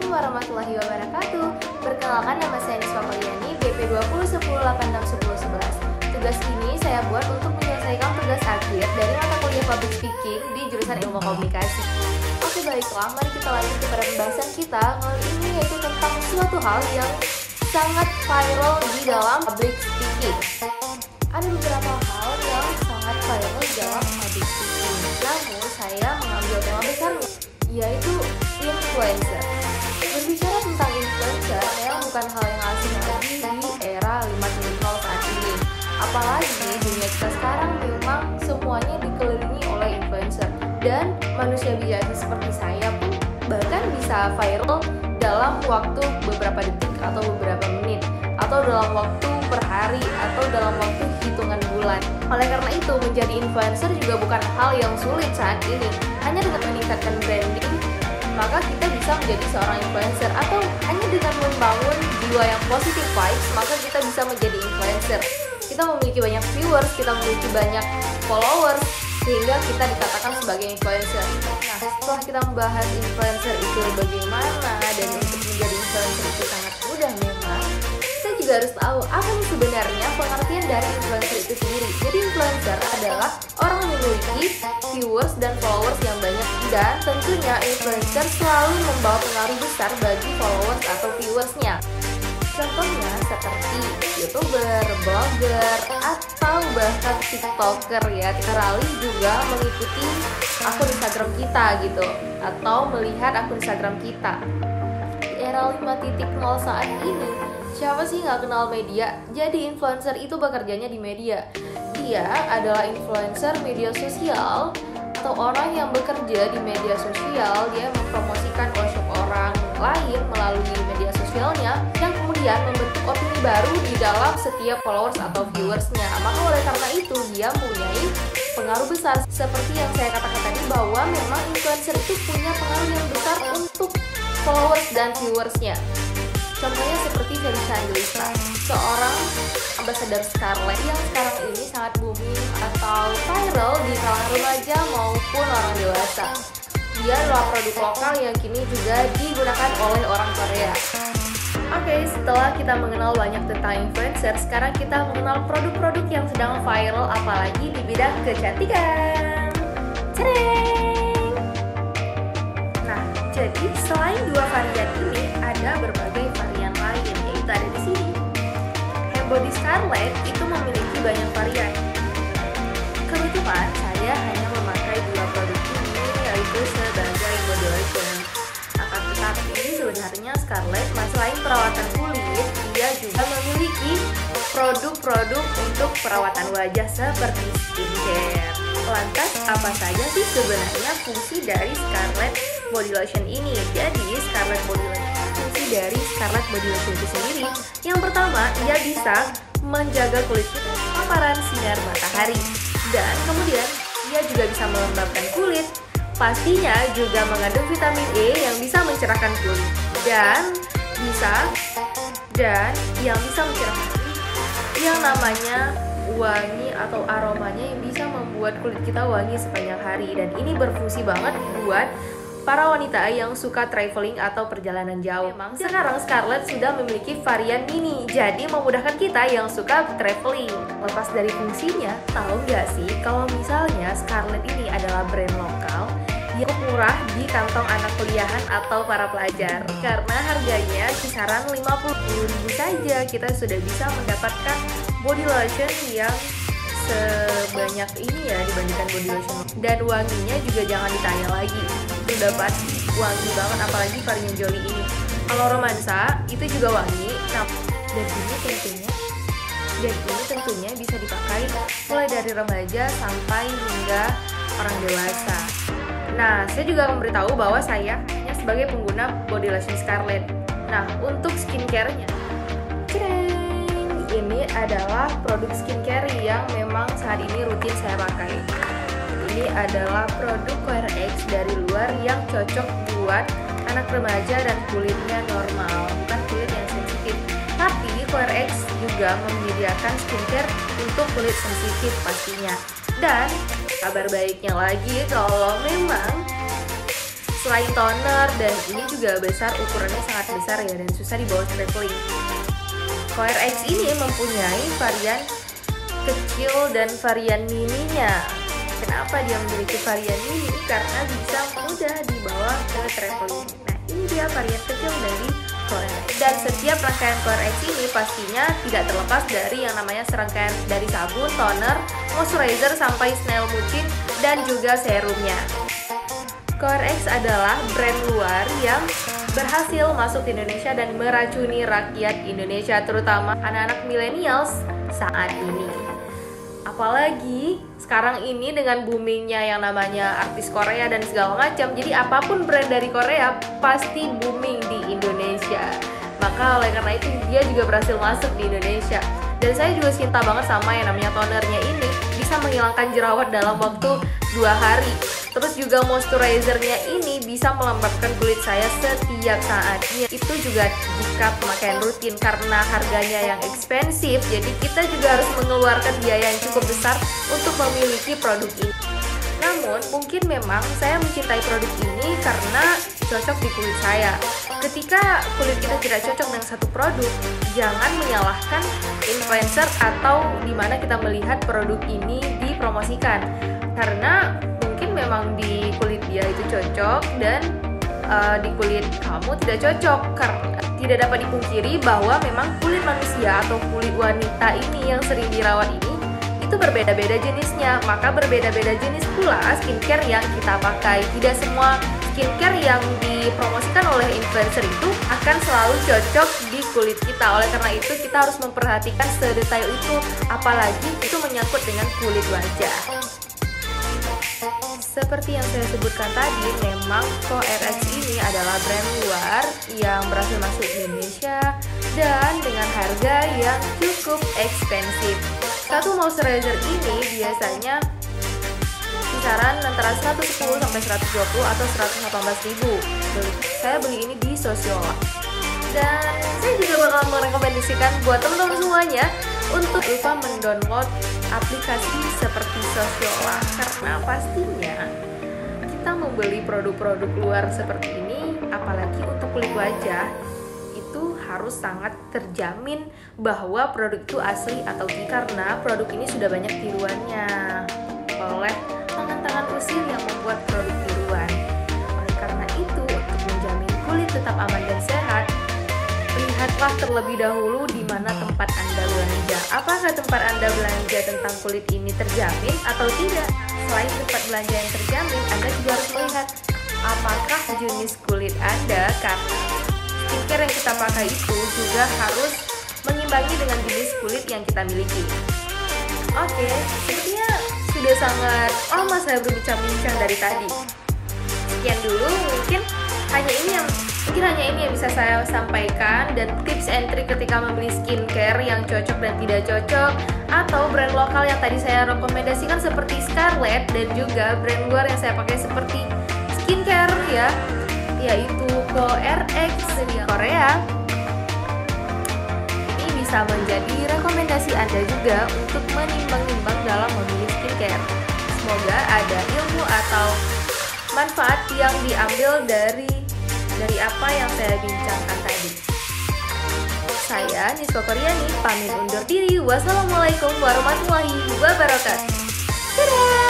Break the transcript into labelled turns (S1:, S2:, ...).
S1: Assalamualaikum warahmatullahi wabarakatuh. Perkenalkan, nama saya Niswa Poliani, BP 2010861011. Tugas ini saya buat untuk menyelesaikan tugas akhir dari mata kuliah Public Speaking di jurusan Ilmu Komunikasi. Oke, baiklah, mari kita lanjut kepada pembahasan kita kali ini, yaitu tentang suatu hal yang sangat viral di dalam public speaking. Ada beberapa hal yang sangat viral di dalam public speaking, namun saya mengambil tema besarnya, yaitu influencer. Berbicara tentang influencer memang bukan hal yang asing lagi di era 5.0 saat ini. Apalagi dunia kita sekarang memang semuanya dikelilingi oleh influencer, dan manusia biasa seperti saya pun bahkan bisa viral dalam waktu beberapa detik atau beberapa menit, atau dalam waktu per hari, atau dalam waktu hitungan bulan. Oleh karena itu, menjadi influencer juga bukan hal yang sulit saat ini. Hanya dengan meningkatkan branding, maka kita bisa menjadi seorang influencer, atau hanya dengan membangun jiwa yang positive vibes, maka kita bisa menjadi influencer. Kita memiliki banyak viewers, kita memiliki banyak followers, sehingga kita dikatakan sebagai influencer. Nah, setelah kita membahas influencer itu bagaimana, dan untuk menjadi influencer itu sangat mudah memang, kita juga harus tahu apa sebenarnya pengertian dari influencer itu sendiri. Jadi influencer adalah orang yang memiliki viewers dan followers yang banyak, dan tentunya influencer selalu membawa pengaruh besar bagi followers atau viewersnya. Contohnya seperti YouTuber, blogger, atau bahkan TikToker ya. Rally juga mengikuti akun Instagram kita gitu, atau melihat akun Instagram kita. Di era 5.0 saat ini, siapa sih nggak kenal media? Jadi influencer itu bekerjanya di media. Dia adalah influencer media sosial, atau orang yang bekerja di media sosial. Dia mempromosikan workshop orang lain melalui media sosialnya, yang kemudian membentuk opini baru di dalam setiap followers atau viewersnya. Maka oleh karena itu dia mempunyai pengaruh besar. Seperti yang saya katakan tadi, bahwa memang influencer itu punya pengaruh yang besar untuk followers dan viewersnya. Contohnya seperti Felicia Angelista, seorang ambasador Scarlett yang sekarang ini sangat booming atau viral di kalangan remaja maupun orang dewasa. Dia adalah produk lokal yang kini juga digunakan oleh orang Korea. Oke, setelah kita mengenal banyak tentang influencer, sekarang kita mengenal produk-produk yang sedang viral, apalagi di bidang kecantikan. Cereng! Nah, jadi selain dua varian ini, ada berbagai varian lain, yaitu ada di sini. Body Scarlett itu memiliki banyak varian. Kebetulan saya hanya memakai dua produk ini, yaitu sebagai body lotion. Akan tetapi sebenarnya Scarlett, selain perawatan kulit, dia juga memiliki produk-produk untuk perawatan wajah seperti skincare. Lantas apa saja sih sebenarnya fungsi dari Scarlett Body Lotion ini? Jadi Scarlett Body Lotion, fungsi dari Scarlett Body Lotion itu sendiri, yang pertama, ia bisa menjaga kulit kita dari paparan sinar matahari, dan kemudian ia juga bisa melembabkan kulit. Pastinya juga mengandung vitamin E yang bisa mencerahkan kulit, dan yang bisa mencerahkan kulit yang namanya wangi atau aromanya yang bisa membuat kulit kita wangi sepanjang hari. Dan ini berfungsi banget buat para wanita yang suka traveling atau perjalanan jauh. Memang sekarang Scarlett sudah memiliki varian mini, jadi memudahkan kita yang suka traveling. Lepas dari fungsinya, tahu nggak sih kalau misalnya Scarlett ini adalah brand lokal yang murah di kantong anak kuliahan atau para pelajar, karena harganya kisaran 50.000 saja kita sudah bisa mendapatkan body lotion yang sebanyak ini ya dibandingkan body lotion. Dan wanginya juga jangan ditanya lagi, sudah pasti wangi banget, apalagi varian Jolie ini. Kalau romansa itu juga wangi. Nah, dan ini tentunya bisa dipakai mulai dari remaja sampai hingga orang dewasa. Nah, saya juga memberitahu bahwa saya hanya sebagai pengguna body lotion Scarlett. Nah, untuk skincare-nya, ini adalah produk skincare yang memang saat ini rutin saya pakai. Ini adalah produk COREX dari luar yang cocok buat anak remaja dan kulitnya normal, bukan kulit yang sensitif. Tapi COREX juga menyediakan skincare untuk kulit sensitif pastinya. Dan kabar baiknya lagi, kalau memang Selain toner, dan ini juga besar, ukurannya sangat besar ya, dan susah dibawa traveling. CoreX ini mempunyai varian kecil dan varian mininya. Kenapa dia memiliki varian mini? Karena bisa mudah dibawa ke traveling. Nah, ini dia varian kecil dari CoreX. Dan setiap rangkaian CoreX ini pastinya tidak terlepas dari yang namanya serangkaian dari sabun, toner, moisturizer, sampai snail mucin, dan juga serumnya. CoreX adalah brand luar yang berhasil masuk di Indonesia dan meracuni rakyat Indonesia, terutama anak-anak millennials saat ini. Apalagi sekarang ini dengan boomingnya yang namanya artis Korea dan segala macam, jadi apapun brand dari Korea pasti booming di Indonesia. Maka oleh karena itu dia juga berhasil masuk di Indonesia. Dan saya juga cinta banget sama yang namanya tonernya ini, bisa menghilangkan jerawat dalam waktu 2 hari. Terus juga moisturizernya ini bisa melembabkan kulit saya setiap saatnya. Itu juga jika pemakaian rutin, karena harganya yang ekspensif, jadi kita juga harus mengeluarkan biaya yang cukup besar untuk memiliki produk ini. Namun mungkin memang saya mencintai produk ini karena cocok di kulit saya. Ketika kulit kita tidak cocok dengan satu produk, jangan menyalahkan influencer atau dimana kita melihat produk ini dipromosikan, karena mungkin memang di kulit dia itu cocok dan di kulit kamu tidak cocok. Karena tidak dapat dipungkiri bahwa memang kulit manusia atau kulit wanita ini yang sering dirawat ini itu berbeda-beda jenisnya, maka berbeda-beda jenis pula skincare yang kita pakai. Tidak semua skincare yang dipromosikan oleh influencer itu akan selalu cocok di kulit kita. Oleh karena itu kita harus memperhatikan sedetail itu, apalagi itu menyangkut dengan kulit wajah. Seperti yang saya sebutkan tadi, memang CoreX ini adalah brand luar yang berhasil masuk di Indonesia dan dengan harga yang cukup ekspensif. Satu moisturizer ini biasanya kisaran antara 110 sampai 120 atau 118 ribu. Saya beli ini di Sosiola. Dan saya juga bakal merekomendasikan buat teman-teman semuanya untuk lupa mendownload aplikasi seperti Sosiola, karena pastinya kita membeli produk-produk luar seperti ini, apalagi untuk kulit wajah, itu harus sangat terjamin bahwa produk itu asli atau tidak, karena produk ini sudah banyak tiruannya oleh tangan-tangan usir yang membuat produk tiruan. Oleh karena itu, untuk menjamin kulit tetap aman dan sehat, lihatlah terlebih dahulu di mana tempat Anda belanja. Apakah tempat Anda belanja tentang kulit ini terjamin atau tidak? Selain tempat belanja yang terjamin, Anda juga harus melihat apakah jenis kulit Anda, karena skincare yang kita pakai itu juga harus mengimbangi dengan jenis kulit yang kita miliki. Oke, sepertinya sudah sangat lama saya berbincang-bincang dari tadi. Sekian dulu, mungkin hanya ini yang bisa saya sampaikan, dan tips and trick ketika membeli skincare yang cocok dan tidak cocok, atau brand lokal yang tadi saya rekomendasikan seperti Scarlett, dan juga brand luar yang saya pakai seperti skincare ya, yaitu CoreX dari Korea. Ini bisa menjadi rekomendasi Anda juga untuk menimbang-nimbang dalam memilih skincare. Semoga ada ilmu atau manfaat yang diambil dari apa yang saya bincangkan tadi. Saya Niswa Koryani pamit undur diri. Wassalamualaikum warahmatullahi wabarakatuh. Dadah!